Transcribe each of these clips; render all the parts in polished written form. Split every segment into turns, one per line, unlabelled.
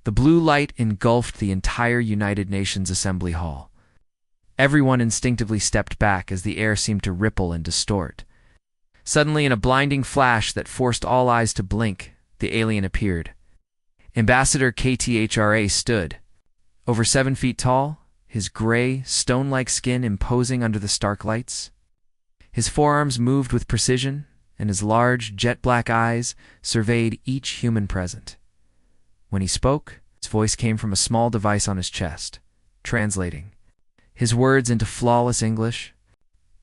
The blue light engulfed the entire United Nations Assembly Hall. Everyone instinctively stepped back as the air seemed to ripple and distort. Suddenly, in a blinding flash that forced all eyes to blink, the alien appeared. Ambassador KTHRA stood. Over 7 feet tall, his gray, stone-like skin imposing under the stark lights. His forearms moved with precision, and his large, jet-black eyes surveyed each human present. When he spoke, his voice came from a small device on his chest, translating his words into flawless English.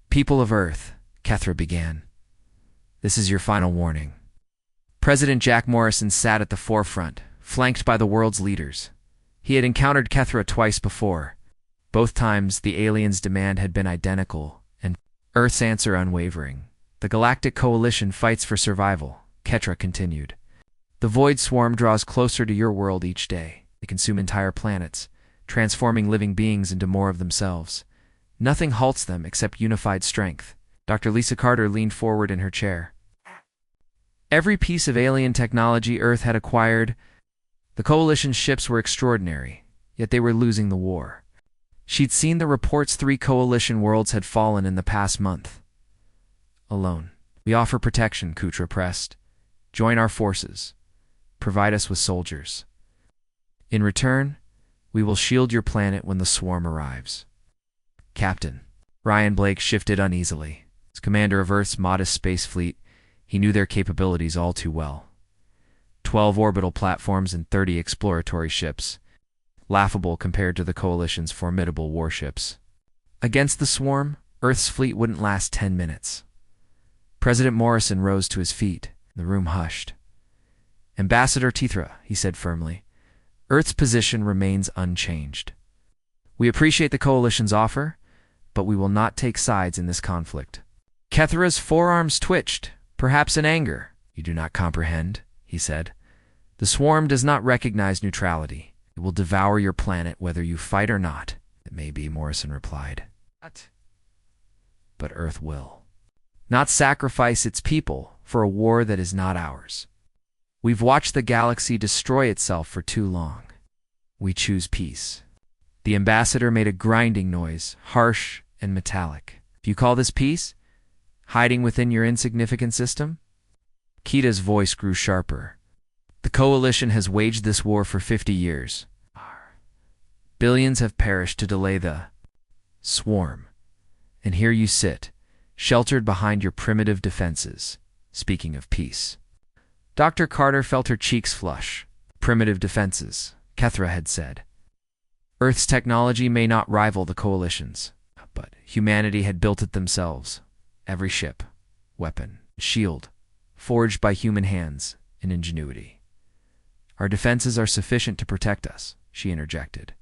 "People of Earth," Kethra began, "this is your final warning." President Jack Morrison sat at the forefront, flanked by the world's leaders. He had encountered Kethra twice before. Both times, the aliens' demand had been identical, and Earth's answer unwavering. "The Galactic Coalition fights for survival," Kethra continued. "The Void Swarm draws closer to your world each day. They consume entire planets, transforming living beings into more of themselves. Nothing halts them except unified strength." Dr. Lisa Carter leaned forward in her chair. Every piece of alien technology Earth had acquired, the Coalition's ships were extraordinary, yet they were losing the war. She'd seen the reports 3 Coalition worlds had fallen in the past month. "Alone. We offer protection," Kutra pressed. "Join our forces. Provide us with soldiers. In return, we will shield your planet when the swarm arrives." "Captain." Ryan Blake shifted uneasily. As commander of Earth's modest space fleet, he knew their capabilities all too well. 12 orbital platforms and 30 exploratory ships. Laughable compared to the Coalition's formidable warships. Against the swarm, Earth's fleet wouldn't last 10 minutes. President Morrison rose to his feet. The room hushed. "Ambassador Tithra," he said firmly, "Earth's position remains unchanged. We appreciate the Coalition's offer, but we will not take sides in this conflict." Kethra's forearms twitched, perhaps in anger. "You do not comprehend," he said. "The swarm does not recognize neutrality. It will devour your planet whether you fight or not." "It may be," Morrison replied. "But Earth will not sacrifice its people for a war that is not ours. We've watched the galaxy destroy itself for too long. We choose peace." The ambassador made a grinding noise, harsh and metallic. "Do you call this peace? Hiding within your insignificant system?" Kita's voice grew sharper. "The Coalition has waged this war for 50 years. Billions have perished to delay the swarm. And here you sit, sheltered behind your primitive defenses, speaking of peace." Dr. Carter felt her cheeks flush. "Primitive defenses," Kethra had said. "Earth's technology may not rival the Coalition's, but humanity had built it themselves. Every ship, weapon, shield, forged by human hands and ingenuity. Our defenses are sufficient to protect us," she interjected.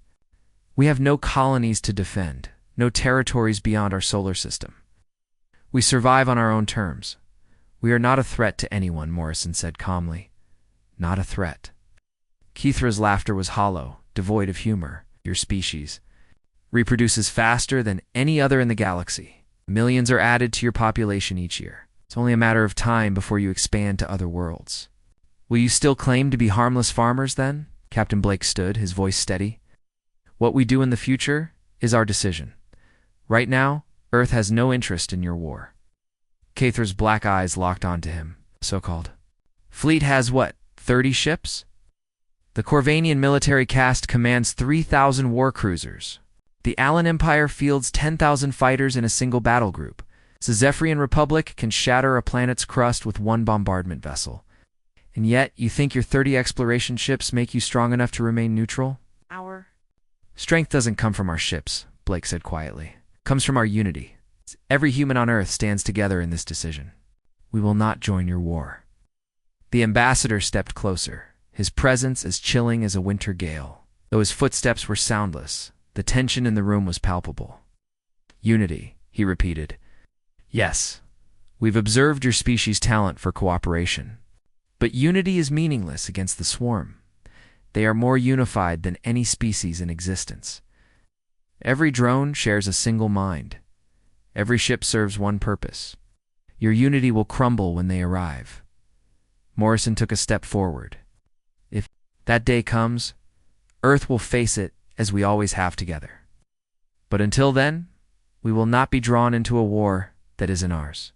"We have no colonies to defend, no territories beyond our solar system. We survive on our own terms. We are not a threat to anyone," Morrison said calmly. "Not a threat." Kethra's laughter was hollow, devoid of humor. "Your species reproduces faster than any other in the galaxy. Millions are added to your population each year. It's only a matter of time before you expand to other worlds. Will you still claim to be harmless farmers then?" Captain Blake stood, his voice steady. "What we do in the future is our decision. Right now, Earth has no interest in your war." Kethra's black eyes locked onto him. "So-called fleet has what, 30 ships? The Corvanian military caste commands 3,000 war cruisers. The Allen Empire fields 10,000 fighters in a single battle group. The Zephyrian Republic can shatter a planet's crust with one bombardment vessel. And yet, you think your 30 exploration ships make you strong enough to remain neutral?" "Our strength doesn't come from our ships," Blake said quietly. "It comes from our unity. Every human on Earth stands together in this decision. We will not join your war." The ambassador stepped closer, his presence as chilling as a winter gale. Though his footsteps were soundless, the tension in the room was palpable. "Unity," he repeated. "Yes, we've observed your species' talent for cooperation. But unity is meaningless against the swarm. They are more unified than any species in existence. Every drone shares a single mind. Every ship serves one purpose. Your unity will crumble when they arrive." Morrison took a step forward. "If that day comes, Earth will face it as we always have together. But until then, we will not be drawn into a war that isn't ours.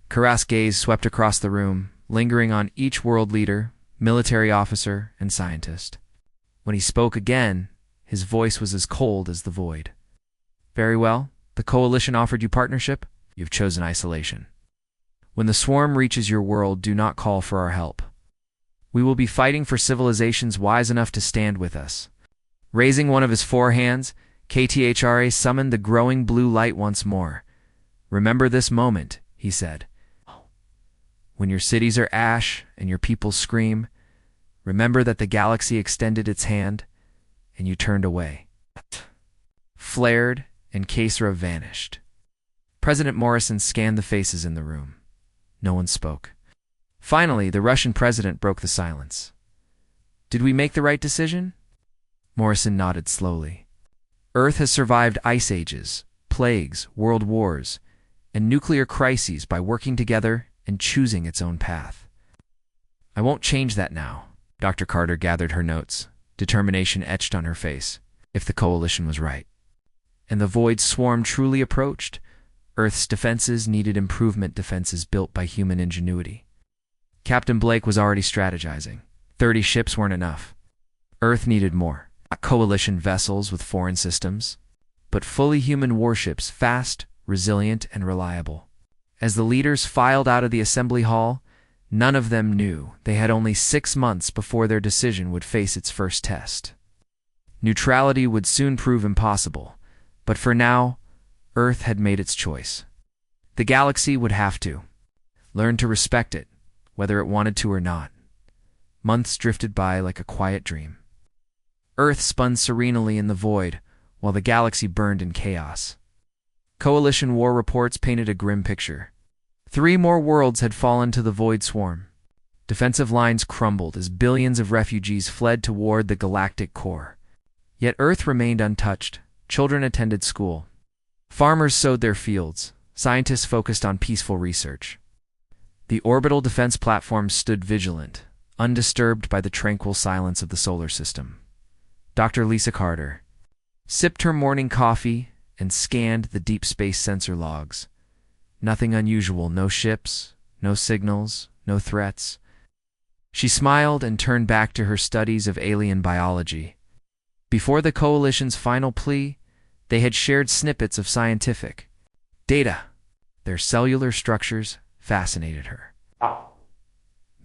Kara's gaze swept across the room, lingering on each world leader, military officer, and scientist. When he spoke again, his voice was as cold as the void. Very well, the coalition offered you partnership. You've chosen isolation. When the swarm reaches your world, do not call for our help. We will be fighting for civilizations wise enough to stand with us. Raising one of his four hands, KTHRA summoned the growing blue light once more. Remember this moment, he said. When your cities are ash and your people scream, remember that the galaxy extended its hand and you turned away. Flared, and Kesra vanished. President Morrison scanned the faces in the room. No one spoke. Finally, the Russian president broke the silence. Did we make the right decision? Morrison nodded slowly. Earth has survived ice ages, plagues, world wars, and nuclear crises by working together and choosing its own path. I won't change that now. Dr. Carter gathered her notes, determination etched on her face, if the coalition was right. And the void swarm truly approached, Earth's defenses needed improvement, defenses built by human ingenuity. Captain Blake was already strategizing. 30 ships weren't enough. Earth needed more. Not coalition vessels with foreign systems, but fully human warships, fast, resilient, and reliable. As the leaders filed out of the assembly hall, none of them knew they had only 6 months before their decision would face its first test. Neutrality would soon prove impossible, but for now, Earth had made its choice. The galaxy would have to learn to respect it, whether it wanted to or not. Months drifted by like a quiet dream. Earth spun serenely in the void, while the galaxy burned in chaos. Coalition war reports painted a grim picture. 3 more worlds had fallen to the void swarm. Defensive lines crumbled as billions of refugees fled toward the galactic core. Yet Earth remained untouched. Children attended school. Farmers sowed their fields. Scientists focused on peaceful research. The orbital defense platforms stood vigilant, undisturbed by the tranquil silence of the solar system. Dr. Lisa Carter sipped her morning coffee and scanned the deep space sensor logs. Nothing unusual, no ships, no signals, no threats. She smiled and turned back to her studies of alien biology. Before the coalition's final plea, they had shared snippets of scientific data. Their cellular structures fascinated her.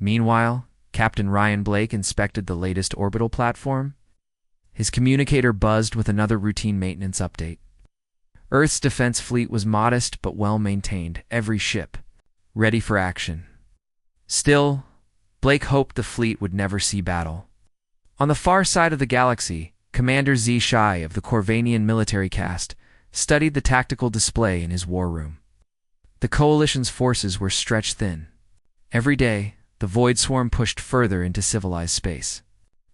Meanwhile, Captain Ryan Blake inspected the latest orbital platform. His communicator buzzed with another routine maintenance update. Earth's defense fleet was modest but well-maintained, every ship ready for action. Still, Blake hoped the fleet would never see battle. On the far side of the galaxy, Commander Z-Shi of the Corvanian military caste studied the tactical display in his war room. The coalition's forces were stretched thin. Every day, the void swarm pushed further into civilized space.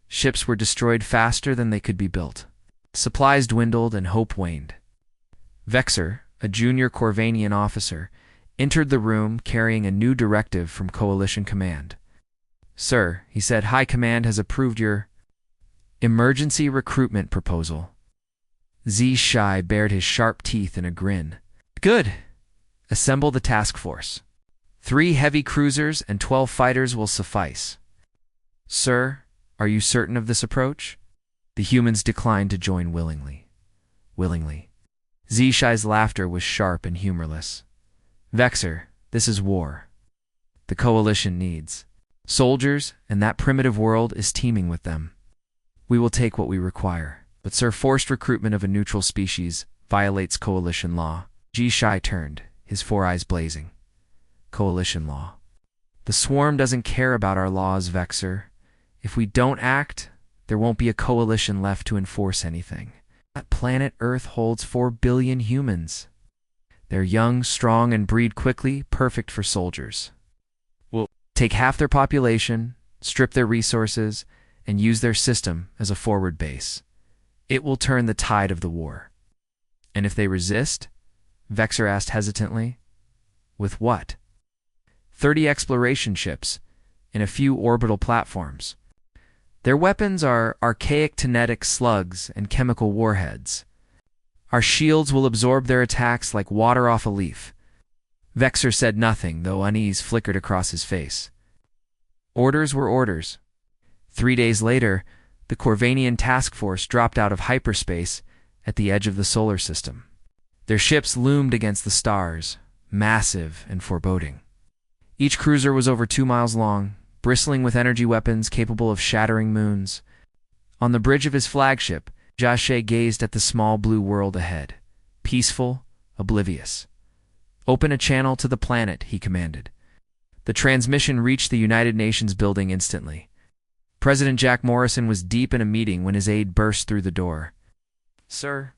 Ships were destroyed faster than they could be built. Supplies dwindled and hope waned. Vexer, a junior Corvanian officer, entered the room carrying a new directive from Coalition Command. Sir, he said, High Command has approved your emergency recruitment proposal. Z-Shi bared his sharp teeth in a grin. Good. Assemble the task force. 3 heavy cruisers and 12 fighters will suffice. Sir, are you certain of this approach? The humans declined to join willingly. Z-Shi's laughter was sharp and humorless. Vexer, this is war. The coalition needs soldiers, and that primitive world is teeming with them. We will take what we require. But sir, forced recruitment of a neutral species violates coalition law. Z-Shi turned, his 4 eyes blazing. Coalition law. The swarm doesn't care about our laws, Vexer. If we don't act, there won't be a coalition left to enforce anything. That planet Earth holds 4 billion humans. They're young, strong, and breed quickly, perfect for soldiers. We'll take half their population, strip their resources, and use their system as a forward base. It will turn the tide of the war. And if they resist? Vexer asked hesitantly. With what? 30 exploration ships and a few orbital platforms. Their weapons are archaic kinetic slugs and chemical warheads. Our shields will absorb their attacks like water off a leaf. Vexer said nothing, though unease flickered across his face. Orders were orders. 3 days later, the Corvanian task force dropped out of hyperspace at the edge of the solar system. Their ships loomed against the stars, massive and foreboding. Each cruiser was over 2 miles long, bristling with energy weapons capable of shattering moons. On the bridge of his flagship, Jachet gazed at the small blue world ahead, peaceful, oblivious. "Open a channel to the planet," he commanded. The transmission reached the United Nations building instantly. President Jack Morrison was deep in a meeting when his aide burst through the door. "Sir,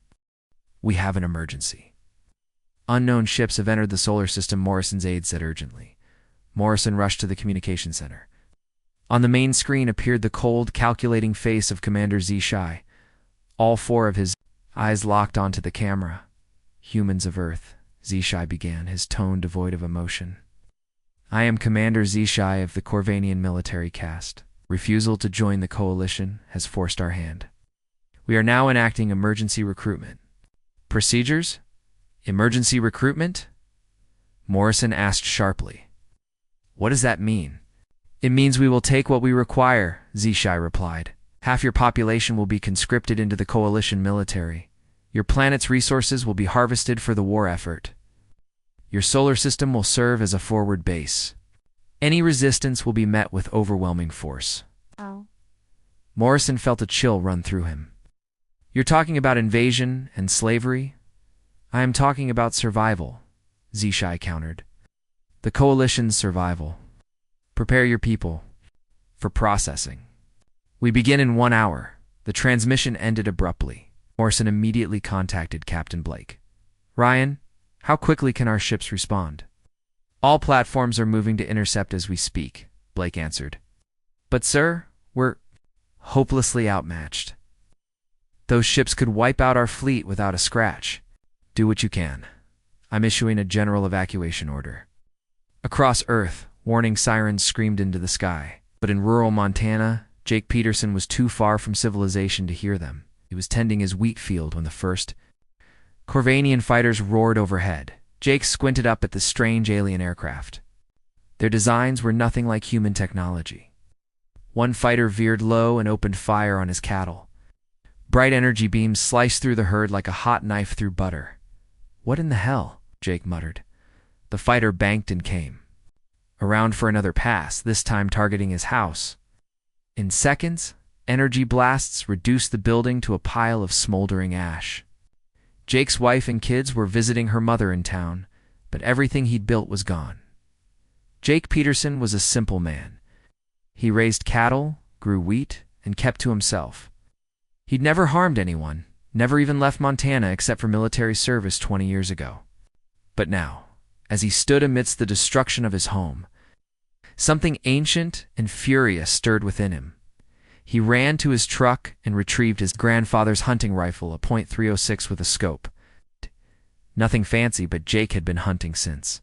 we have an emergency." "Unknown ships have entered the solar system," Morrison's aide said urgently. Morrison rushed to the communication center. On the main screen appeared the cold, calculating face of Commander Zishai. All 4 of his eyes locked onto the camera. "Humans of Earth," Zishai began, his tone devoid of emotion. "I am Commander Zishai of the Corvanian military caste. Refusal to join the coalition has forced our hand. We are now enacting emergency recruitment." "Procedures? Emergency recruitment?" Morrison asked sharply. "What does that mean?" "It means we will take what we require," Zishai replied. "Half your population will be conscripted into the coalition military. Your planet's resources will be harvested for the war effort. Your solar system will serve as a forward base. Any resistance will be met with overwhelming force."
Oh.
Morrison felt a chill run through him. "You're talking about invasion and slavery?" "I am talking about survival," Zishai countered. "The coalition's survival. Prepare your people for processing. We begin in 1 hour." The transmission ended abruptly. Morrison immediately contacted Captain Blake. "Ryan, how quickly can our ships respond?" "All platforms are moving to intercept as we speak," Blake answered. "But sir, we're hopelessly outmatched. Those ships could wipe out our fleet without a scratch." "Do what you can. I'm issuing a general evacuation order." Across Earth, warning sirens screamed into the sky. But in rural Montana, Jake Peterson was too far from civilization to hear them. He was tending his wheat field when the first Corvanian fighters roared overhead. Jake squinted up at the strange alien aircraft. Their designs were nothing like human technology. One fighter veered low and opened fire on his cattle. Bright energy beams sliced through the herd like a hot knife through butter. "What in the hell?" Jake muttered. The fighter banked and came around for another pass, this time targeting his house. In seconds, energy blasts reduced the building to a pile of smoldering ash. Jake's wife and kids were visiting her mother in town, but everything he'd built was gone. Jake Peterson was a simple man. He raised cattle, grew wheat, and kept to himself. He'd never harmed anyone, never even left Montana except for military service 20 years ago. But now, as he stood amidst the destruction of his home, something ancient and furious stirred within him. He ran to his truck and retrieved his grandfather's hunting rifle, a .306 with a scope. Nothing fancy, but Jake had been hunting since.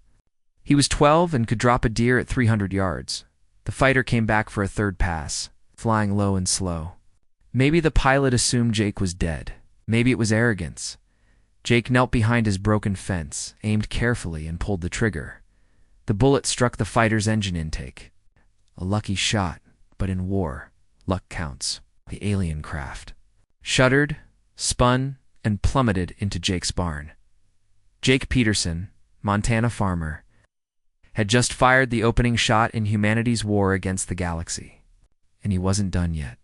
He was 12 and could drop a deer at 300 yards. The fighter came back for a third pass, flying low and slow. Maybe the pilot assumed Jake was dead. Maybe it was arrogance. Jake knelt behind his broken fence, aimed carefully, and pulled the trigger. The bullet struck the fighter's engine intake. A lucky shot, but in war, luck counts. The alien craft shuddered, spun, and plummeted into Jake's barn. Jake Peterson, Montana farmer, had just fired the opening shot in humanity's war against the galaxy. And he wasn't done yet.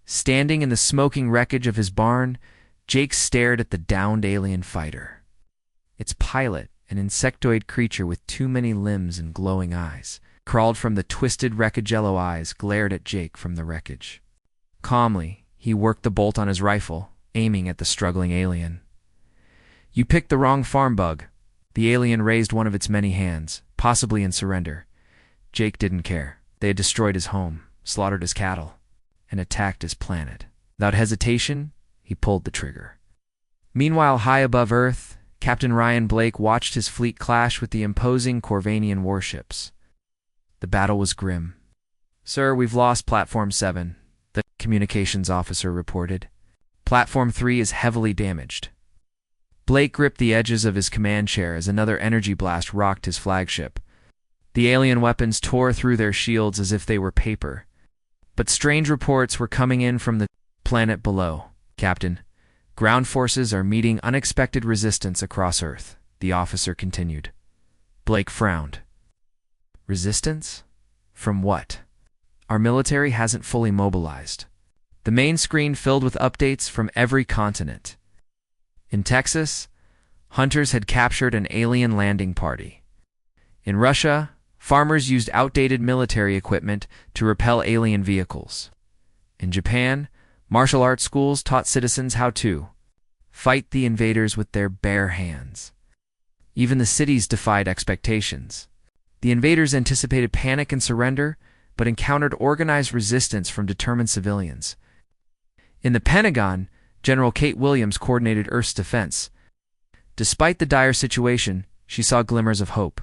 Standing in the smoking wreckage of his barn, Jake stared at the downed alien fighter. Its pilot, an insectoid creature with too many limbs and glowing eyes, crawled from the twisted wreckage. Yellow eyes glared at Jake from the wreckage. Calmly, he worked the bolt on his rifle, aiming at the struggling alien. "You picked the wrong farm bug." The alien raised one of its many hands, possibly in surrender. Jake didn't care. They had destroyed his home, slaughtered his cattle, and attacked his planet. Without hesitation, he pulled the trigger. Meanwhile, high above Earth, Captain Ryan Blake watched his fleet clash with the imposing Corvanian warships. The battle was grim. "Sir, we've lost Platform 7. the communications officer reported. Platform 3 is heavily damaged. Blake gripped the edges of his command chair as another energy blast rocked his flagship. The alien weapons tore through their shields as if they were paper. But strange reports were coming in from the planet below. Captain, ground forces are meeting unexpected resistance across Earth, the officer continued. Blake frowned. Resistance? From what? Our military hasn't fully mobilized. The main screen filled with updates from every continent. In Texas, hunters had captured an alien landing party. In Russia, farmers used outdated military equipment to repel alien vehicles. In Japan, martial arts schools taught citizens how to fight the invaders with their bare hands. Even the cities defied expectations. The invaders anticipated panic and surrender, but encountered organized resistance from determined civilians. In the Pentagon, General Kate Williams coordinated Earth's defense. Despite the dire situation, she saw glimmers of hope.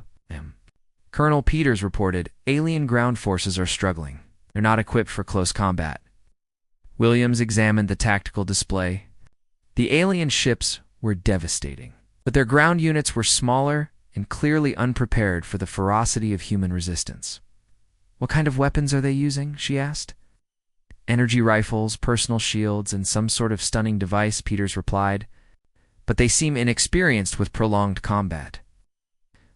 Colonel Peters reported, alien ground forces are struggling. They're not equipped for close combat. Williams examined the tactical display. The alien ships were devastating, but their ground units were smaller and clearly unprepared for the ferocity of human resistance. What kind of weapons are they using? She asked. Energy rifles, personal shields, and some sort of stunning device, Peters replied. But they seem inexperienced with prolonged combat.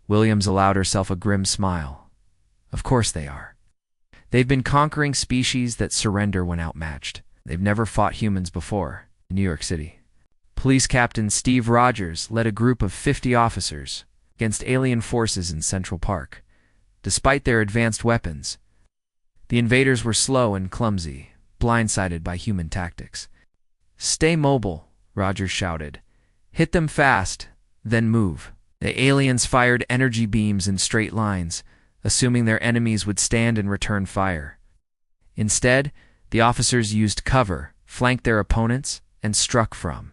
Williams allowed herself a grim smile. Of course they are. They've been conquering species that surrender when outmatched. They've never fought humans before. In New York City, Police Captain Steve Rogers led a group of 50 officers against alien forces in Central Park. Despite their advanced weapons, the invaders were slow and clumsy, blindsided by human tactics. Stay mobile, Rogers shouted. Hit them fast, then move. The aliens fired energy beams in straight lines, assuming their enemies would stand and return fire. Instead, the officers used cover, flanked their opponents, and struck from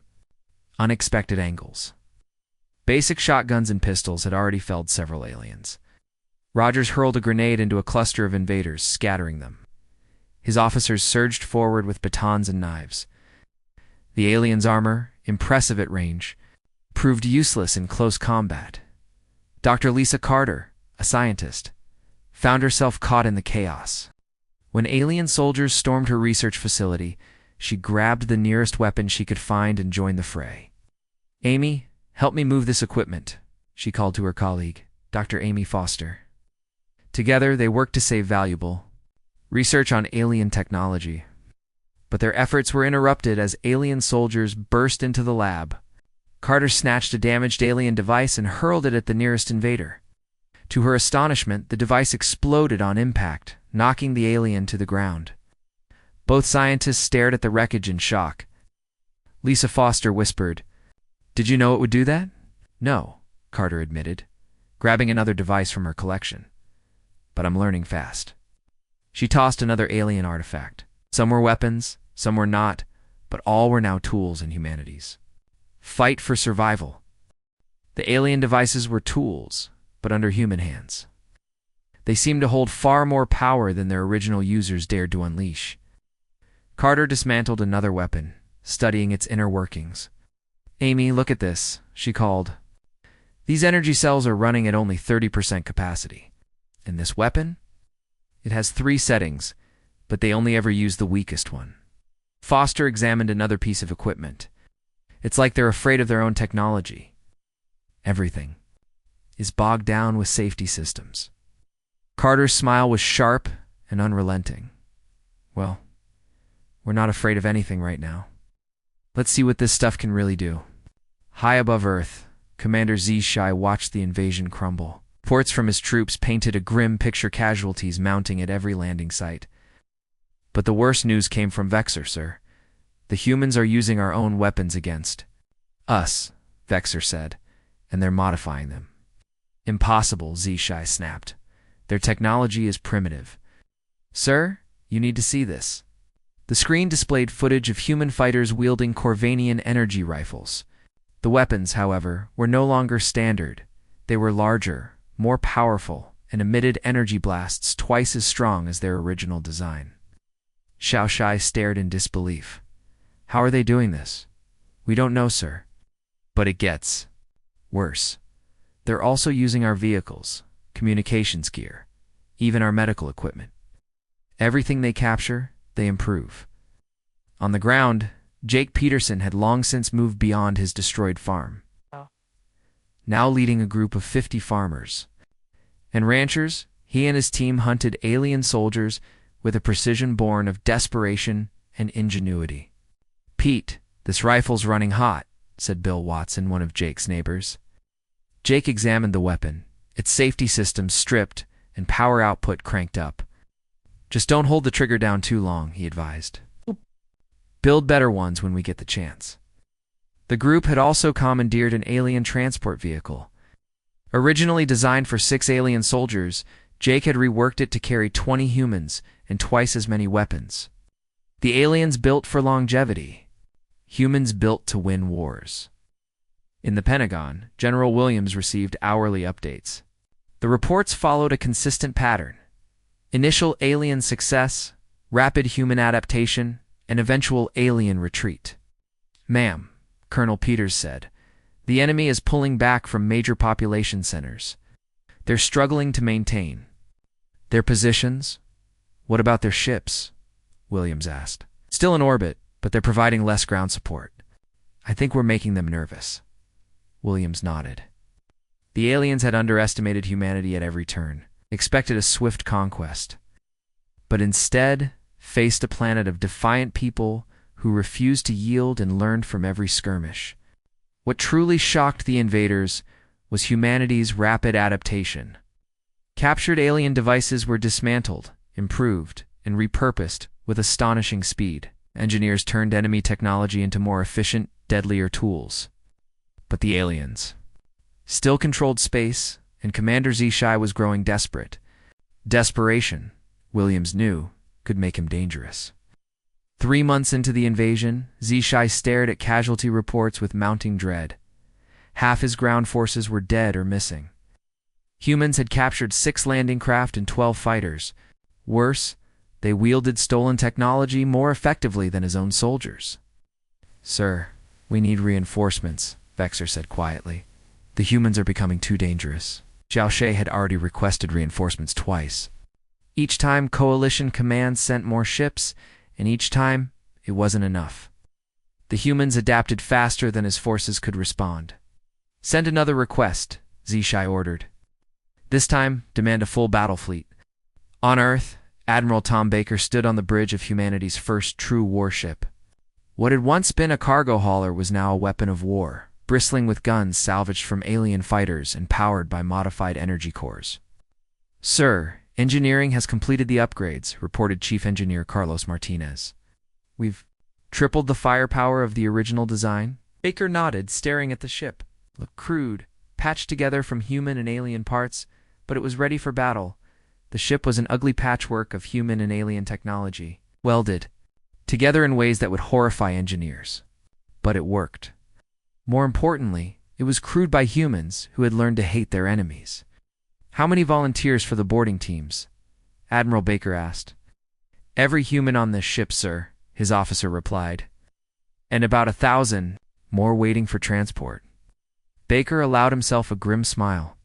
unexpected angles. Basic shotguns and pistols had already felled several aliens. Rogers hurled a grenade into a cluster of invaders, scattering them. His officers surged forward with batons and knives. The aliens' armor, impressive at range, proved useless in close combat. Dr. Lisa Carter, a scientist, found herself caught in the chaos. When alien soldiers stormed her research facility, she grabbed the nearest weapon she could find and joined the fray. Amy, help me move this equipment, she called to her colleague, Dr. Amy Foster. Together, they worked to save valuable research on alien technology. But their efforts were interrupted as alien soldiers burst into the lab. Carter snatched a damaged alien device and hurled it at the nearest invader. To her astonishment, the device exploded on impact, knocking the alien to the ground. Both scientists stared at the wreckage in shock. Lisa Foster whispered, "Did you know it would do that?" "No," Carter admitted, grabbing another device from her collection. "But I'm learning fast." She tossed another alien artifact. Some were weapons, some were not, but all were now tools in humanity's fight for survival. The alien devices were tools, but under human hands. They seemed to hold far more power than their original users dared to unleash. Carter dismantled another weapon, studying its inner workings. "Amy, look at this," she called. "These energy cells are running at only 30% capacity. And this weapon? It has 3 settings, but they only ever use the weakest one." Foster examined another piece of equipment. "It's like they're afraid of their own technology. Everything is bogged down with safety systems." Carter's smile was sharp and unrelenting. "Well, we're not afraid of anything right now. Let's see what this stuff can really do." High above Earth, Commander SciFi watched the invasion crumble. Reports from his troops painted a grim picture, casualties mounting at every landing site. "But the worst news came from Vexor, sir. The humans are using our own weapons against us," Vexor said, "and they're modifying them." "Impossible," SciFi snapped. "Their technology is primitive." "Sir, you need to see this." The screen displayed footage of human fighters wielding Corvanian energy rifles. The weapons, however, were no longer standard. They were larger, more powerful, and emitted energy blasts twice as strong as their original design. Xiaoshai stared in disbelief. How are they doing this? We don't know, sir. But it gets worse. They're also using our vehicles, communications gear, even our medical equipment. Everything they capture, they improve. On the ground, Jake Peterson had long since moved beyond his destroyed farm, now leading a group of 50 farmers and ranchers. He and his team hunted alien soldiers with a precision born of desperation and ingenuity. "Pete, this rifle's running hot," said Bill Watson, one of Jake's neighbors. Jake examined the weapon, its safety systems stripped and power output cranked up. "Just don't hold the trigger down too long," he advised. "Build better ones when we get the chance." The group had also commandeered an alien transport vehicle. Originally designed for 6 alien soldiers, Jake had reworked it to carry 20 humans and twice as many weapons. The aliens built for longevity. Humans built to win wars. In the Pentagon, General Williams received hourly updates. The reports followed a consistent pattern: initial alien success, rapid human adaptation, and eventual alien retreat. "Ma'am," Colonel Peters said, "the enemy is pulling back from major population centers. They're struggling to maintain their positions." "What about their ships?" Williams asked. "Still in orbit, but they're providing less ground support. I think we're making them nervous." Williams nodded. The aliens had underestimated humanity at every turn, expected a swift conquest, but instead faced a planet of defiant people who refused to yield and learned from every skirmish. What truly shocked the invaders was humanity's rapid adaptation. Captured alien devices were dismantled, improved, and repurposed with astonishing speed. Engineers turned enemy technology into more efficient, deadlier tools. But the aliens still controlled space, and Commander Zishai was growing desperate. Desperation, Williams knew, could make him dangerous. 3 months into the invasion, Zishai stared at casualty reports with mounting dread. Half his ground forces were dead or missing. Humans had captured 6 landing craft and 12 fighters. Worse, they wielded stolen technology more effectively than his own soldiers. "Sir, we need reinforcements," Vexer said quietly. "The humans are becoming too dangerous." Xiaoshai had already requested reinforcements twice. Each time, Coalition Command sent more ships, and each time, it wasn't enough. The humans adapted faster than his forces could respond. "Send another request," Zishai ordered. "This time, demand a full battle fleet." On Earth, Admiral Tom Baker stood on the bridge of humanity's first true warship. What had once been a cargo hauler was now a weapon of war, bristling with guns salvaged from alien fighters and powered by modified energy cores. "Sir, engineering has completed the upgrades," reported Chief Engineer Carlos Martinez. "We've tripled the firepower of the original design." Baker nodded, staring at the ship. It looked crude, patched together from human and alien parts, but it was ready for battle. The ship was an ugly patchwork of human and alien technology, welded together in ways that would horrify engineers. But it worked. More importantly, it was crewed by humans who had learned to hate their enemies. "How many volunteers for the boarding teams?" Admiral Baker asked. "Every human on this ship, sir," his officer replied. "And about 1,000 more waiting for transport." Baker allowed himself a grim smile.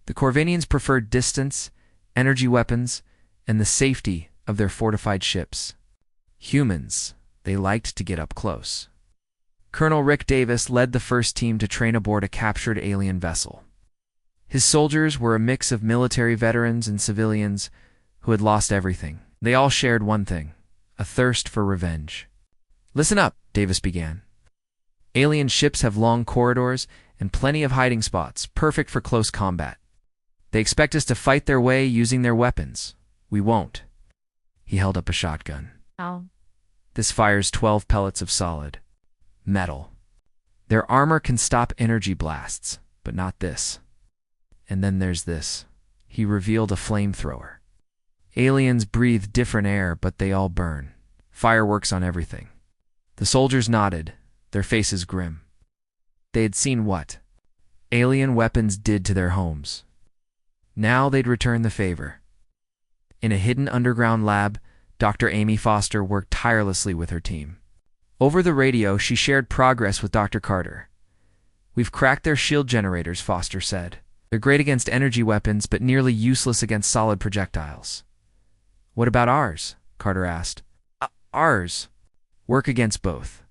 The Corvinians preferred distance, energy weapons, and the safety of their fortified ships. Humans, they liked to get up close. Colonel Rick Davis led the first team to train aboard a captured alien vessel. His soldiers were a mix of military veterans and civilians who had lost everything. They all shared one thing: a thirst for revenge. "Listen up," Davis began. "Alien ships have long corridors and plenty of hiding spots, perfect for close combat. They expect us to fight their way using their weapons. We won't." He held up a shotgun.
Oh.
"This fires 12 pellets of solid metal. Their armor can stop energy blasts, but not this. And then there's this." He revealed a flamethrower. "Aliens breathe different air, but they all burn. Fireworks on everything." The soldiers nodded, their faces grim. They had seen what alien weapons did to their homes. Now they'd return the favor. In a hidden underground lab, Dr. Amy Foster worked tirelessly with her team. Over the radio, she shared progress with Dr. Carter. "We've cracked their shield generators," Foster said. "They're great against energy weapons, but nearly useless against solid projectiles." "What about ours?" Carter asked. Ours work against both."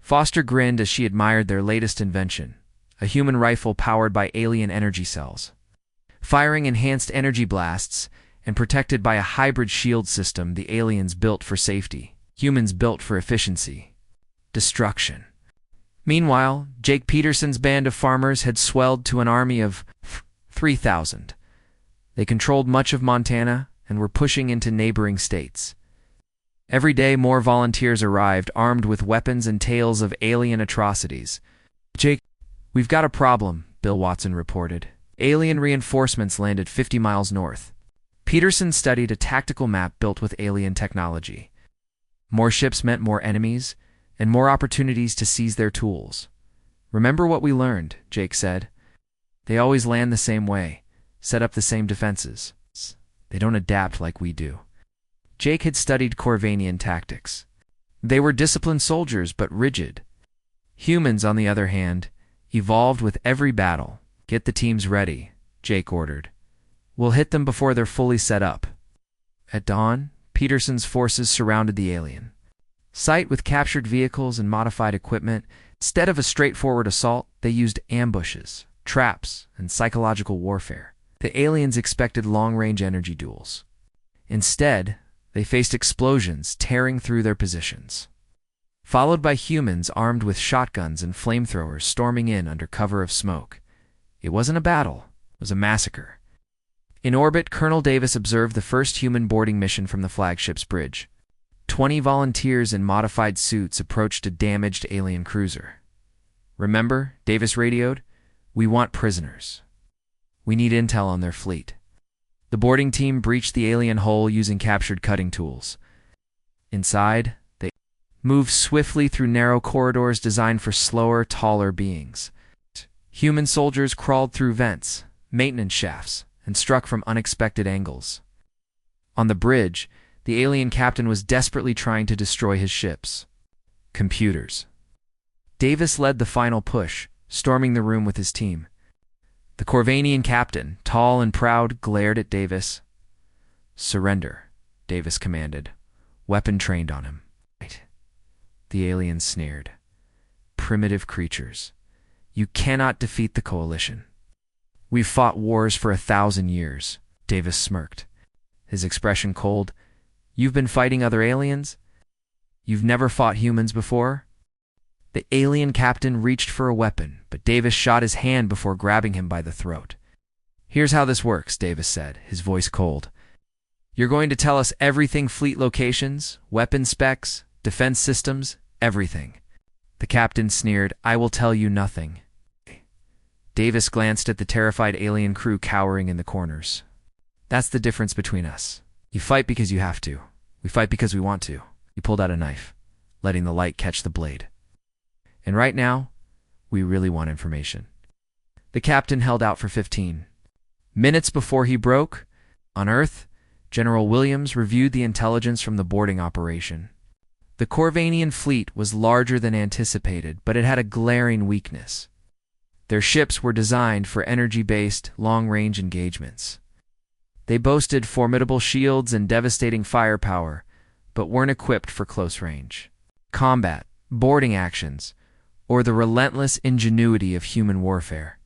Foster grinned as she admired their latest invention, a human rifle powered by alien energy cells. Firing enhanced energy blasts and protected by a hybrid shield system, the aliens built for safety, humans built for efficiency. Destruction. Meanwhile, Jake Peterson's band of farmers had swelled to an army of 3,000. They controlled much of Montana and were pushing into neighboring states. Every day more volunteers arrived, armed with weapons and tales of alien atrocities. "Jake, we've got a problem," Bill Watson reported. "Alien reinforcements landed 50 miles north." Peterson studied a tactical map built with alien technology. More ships meant more enemies, and more opportunities to seize their tools. "Remember what we learned," Jake said. "They always land the same way, set up the same defenses. They don't adapt like we do." Jake had studied Corvanian tactics. They were disciplined soldiers, but rigid. Humans, on the other hand, evolved with every battle. "Get the teams ready," Jake ordered. "We'll hit them before they're fully set up." At dawn, Peterson's forces surrounded the alien site with captured vehicles and modified equipment. Instead of a straightforward assault, they used ambushes, traps, and psychological warfare. The aliens expected long-range energy duels. Instead, they faced explosions tearing through their positions, followed by humans armed with shotguns and flamethrowers storming in under cover of smoke. It wasn't a battle, it was a massacre. In orbit, Colonel Davis observed the first human boarding mission from the flagship's bridge. 20 volunteers in modified suits approached a damaged alien cruiser. "Remember," Davis radioed, "we want prisoners. We need intel on their fleet." The boarding team breached the alien hull using captured cutting tools. Inside, they moved swiftly through narrow corridors designed for slower, taller beings. Human soldiers crawled through vents, maintenance shafts, and struck from unexpected angles. On the bridge, the alien captain was desperately trying to destroy his ships. Computers. Davis led the final push, storming the room with his team. The Corvanian captain, tall and proud, glared at Davis. "Surrender," Davis commanded, weapon trained on him. The alien sneered. "Primitive creatures. You cannot defeat the coalition." "We've fought wars for 1,000 years, Davis smirked, his expression cold. "You've been fighting other aliens? You've never fought humans before?" The alien captain reached for a weapon, but Davis shot his hand before grabbing him by the throat. "Here's how this works," Davis said, his voice cold. "You're going to tell us everything: fleet locations, weapon specs, defense systems, everything." The captain sneered. "I will tell you nothing." Davis glanced at the terrified alien crew cowering in the corners. "That's the difference between us. You fight because you have to. We fight because we want to." He pulled out a knife, letting the light catch the blade. "And right now, we really want information." The captain held out for 15 minutes before he broke. On Earth, General Williams reviewed the intelligence from the boarding operation. The Corvanian fleet was larger than anticipated, but it had a glaring weakness. Their ships were designed for energy-based, long-range engagements. They boasted formidable shields and devastating firepower, but weren't equipped for close-range combat, boarding actions, or the relentless ingenuity of human warfare.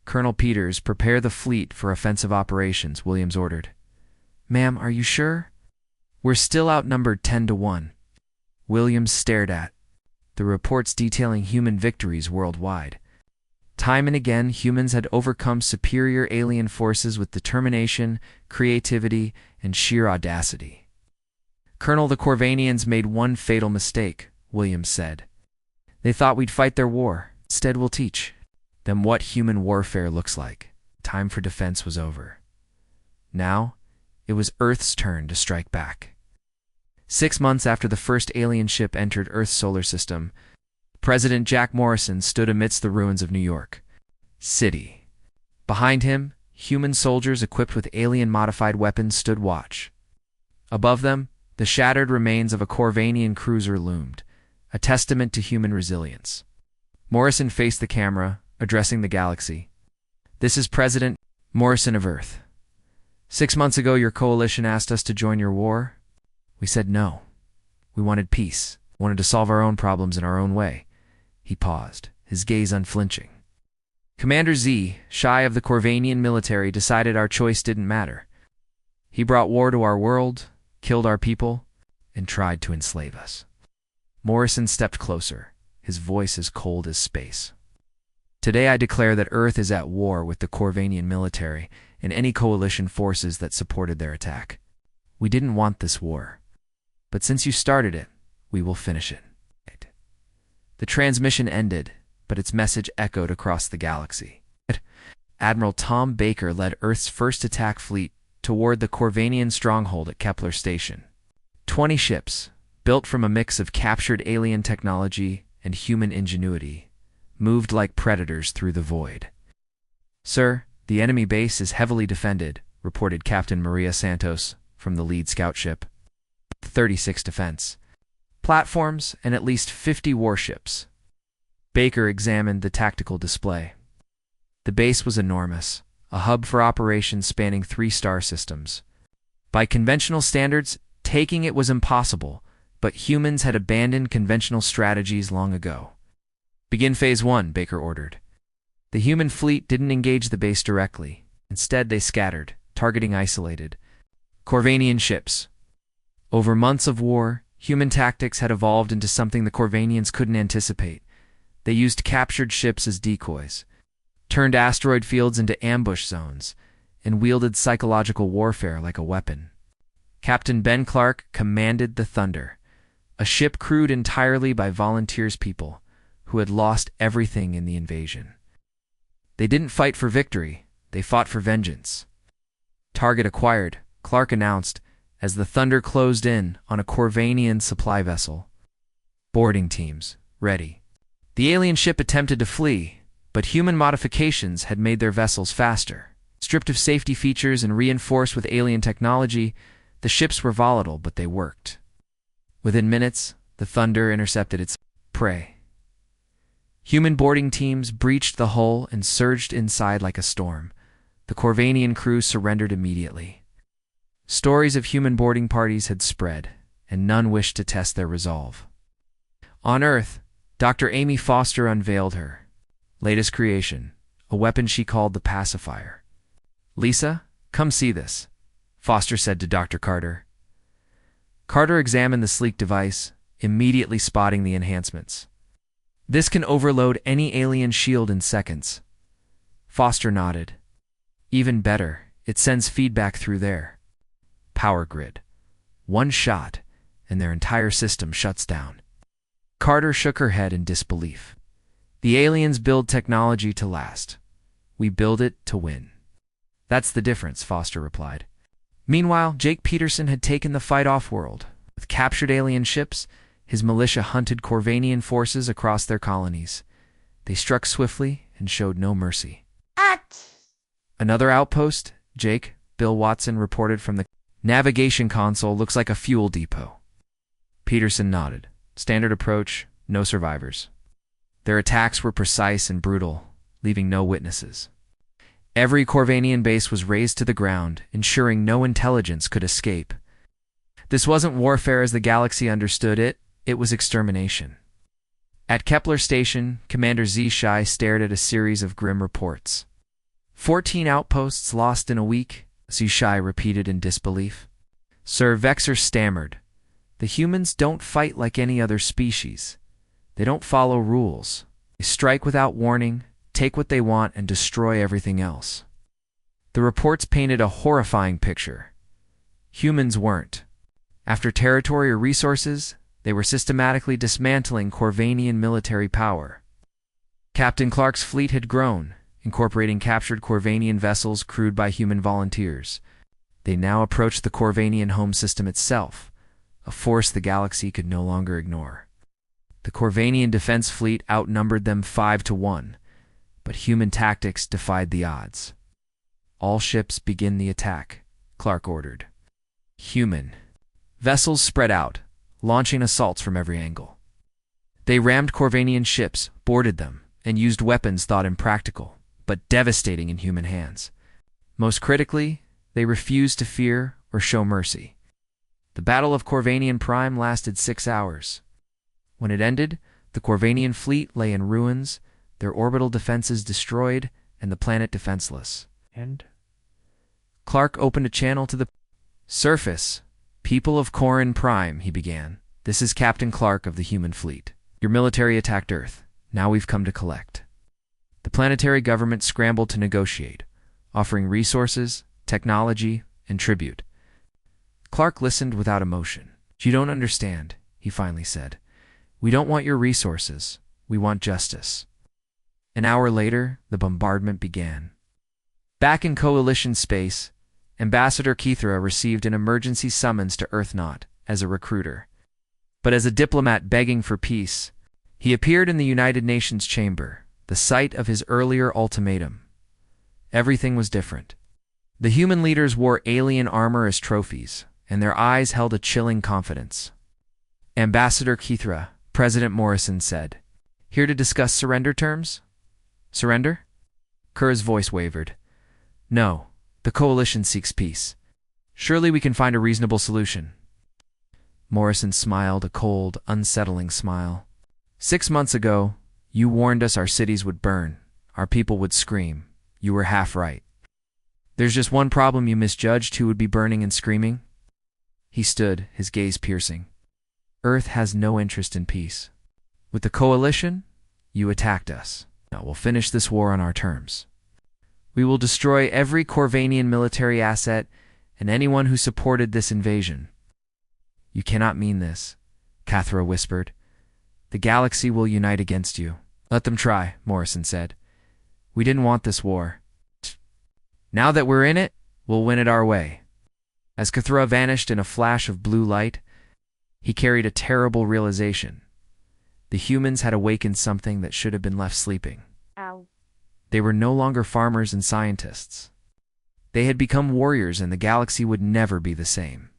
"Colonel Peters, prepare the fleet for offensive operations," Williams ordered. "Ma'am, are you sure?" "We're still outnumbered 10-1. Williams stared at the reports detailing human victories worldwide. Time and again, humans had overcome superior alien forces with determination, creativity, and sheer audacity. "Colonel, the Corvanians made one fatal mistake," Williams said. "They thought we'd fight their war. Instead, we'll teach them what human warfare looks like." Time for defense was over. Now, it was Earth's turn to strike back. 6 months after the first alien ship entered Earth's solar system, President Jack Morrison stood amidst the ruins of New York City. Behind him, human soldiers equipped with alien-modified weapons stood watch. Above them, The shattered remains of a Corvanian cruiser loomed, a testament to human resilience. Morrison faced the camera, addressing the galaxy. "This is President Morrison of Earth. 6 months ago, your coalition asked us to join your war. We said no. We wanted peace, wanted to solve our own problems in our own way." He paused, his gaze unflinching. Commander Z, shy of the Corvanian military, decided our choice didn't matter. He brought war to our world, killed our people, and tried to enslave us. Morrison stepped closer, his voice as cold as space. "Today I declare that Earth is at war with the Corvanian military and any coalition forces that supported their attack. We didn't want this war, but since you started it, we will finish it." The transmission ended, but its message echoed across the galaxy. Admiral Tom Baker led Earth's first attack fleet toward the Corvanian stronghold at Kepler Station. 20 ships, built from a mix of captured alien technology and human ingenuity, moved like predators through the void. "Sir, the enemy base is heavily defended," reported Captain Maria Santos from the lead scout ship. 36 defense platforms and at least 50 warships. Baker examined the tactical display. The base was enormous, a hub for operations spanning 3 star systems. By conventional standards, taking it was impossible, but humans had abandoned conventional strategies long ago. "Begin Phase 1, Baker ordered. The human fleet didn't engage the base directly. Instead, they scattered, targeting isolated Corvanian ships. Over months of war, human tactics had evolved into something the Corvanians couldn't anticipate. They used captured ships as decoys, turned asteroid fields into ambush zones, and wielded psychological warfare like a weapon. Captain Ben Clark commanded the Thunder, a ship crewed entirely by volunteers people who had lost everything in the invasion. They didn't fight for victory, they fought for vengeance. "Target acquired," Clark announced as the Thunder closed in on a Corvanian supply vessel. "Boarding teams, ready." The alien ship attempted to flee, but human modifications had made their vessels faster. Stripped of safety features and reinforced with alien technology, the ships were volatile, but they worked. Within minutes, the Thunder intercepted its prey. Human boarding teams breached the hull and surged inside like a storm. The Corvanian crew surrendered immediately. Stories of human boarding parties had spread, and none wished to test their resolve. On Earth, Dr. Amy Foster unveiled her latest creation, a weapon she called the pacifier. "Lisa, come see this," Foster said to Dr. Carter. Carter examined the sleek device, immediately spotting the enhancements. "This can overload any alien shield in seconds." Foster nodded. "Even better, it sends feedback through their power grid. One shot, and their entire system shuts down." Carter shook her head in disbelief. "The aliens build technology to last. We build it to win." "That's the difference," Foster replied. Meanwhile, Jake Peterson had taken the fight off-world. With captured alien ships, his militia hunted Corvanian forces across their colonies. They struck swiftly and showed no mercy. "Another outpost," Bill Watson reported from the navigation console. "Looks like a fuel depot." Peterson nodded. "Standard approach, no survivors." Their attacks were precise and brutal, leaving no witnesses. Every Corvanian base was razed to the ground, ensuring no intelligence could escape. This wasn't warfare as the galaxy understood it, it was extermination. At Kepler Station, Commander Z-Shy stared at a series of grim reports. 14 outposts lost in a week, Z-Shy repeated in disbelief. Sir Vexer stammered. "The humans don't fight like any other species. They don't follow rules. They strike without warning, take what they want, and destroy everything else." The reports painted a horrifying picture. Humans weren't. After territory or resources, they were systematically dismantling Corvanian military power. Captain Clark's fleet had grown, incorporating captured Corvanian vessels crewed by human volunteers. They now approached the Corvanian home system itself, a force the galaxy could no longer ignore. The Corvanian defense fleet outnumbered them 5-1, but human tactics defied the odds. "All ships begin the attack," Clark ordered. "Human, Vessels spread out, launching assaults from every angle. They rammed Corvanian ships, boarded them, and used weapons thought impractical, but devastating in human hands. Most critically, they refused to fear or show mercy. The Battle of Corvanian Prime lasted 6 hours. When it ended, the Corvanian fleet lay in ruins, their orbital defenses destroyed, and the planet defenseless. And Clark opened a channel to the surface. "People of Corin Prime," he began. "This is Captain Clark of the human fleet. Your military attacked Earth. Now we've come to collect." The planetary government scrambled to negotiate, offering resources, technology, and tribute. Clark listened without emotion. "You don't understand," he finally said. "We don't want your resources. We want justice." An hour later, the bombardment began. Back in Coalition space, Ambassador Kithra received an emergency summons to Earth not as a recruiter, but as a diplomat begging for peace. He appeared in the United Nations chamber, the site of his earlier ultimatum. Everything was different. The human leaders wore alien armor as trophies, and their eyes held a chilling confidence. "Ambassador Kithra," President Morrison said, "here to discuss surrender terms?" "Surrender?" Kerr's voice wavered. "No, the Coalition seeks peace. Surely we can find a reasonable solution." Morrison smiled, a cold, unsettling smile. "6 months ago, you warned us our cities would burn, our people would scream. You were half right. There's just one problem: you misjudged who would be burning and screaming." He stood, his gaze piercing. "Earth has no interest in peace. With the Coalition, you attacked us. Now we'll finish this war on our terms. We will destroy every Corvanian military asset and anyone who supported this invasion." "You cannot mean this," Kithra whispered. "The galaxy will unite against you." "Let them try," Morrison said. "We didn't want this war. Now that we're in it, we'll win it our way." As Kithra vanished in a flash of blue light, he carried a terrible realization. The humans had awakened something that should have been left sleeping.
Ow.
They were no longer farmers and scientists. They had become warriors, and the galaxy would never be the same.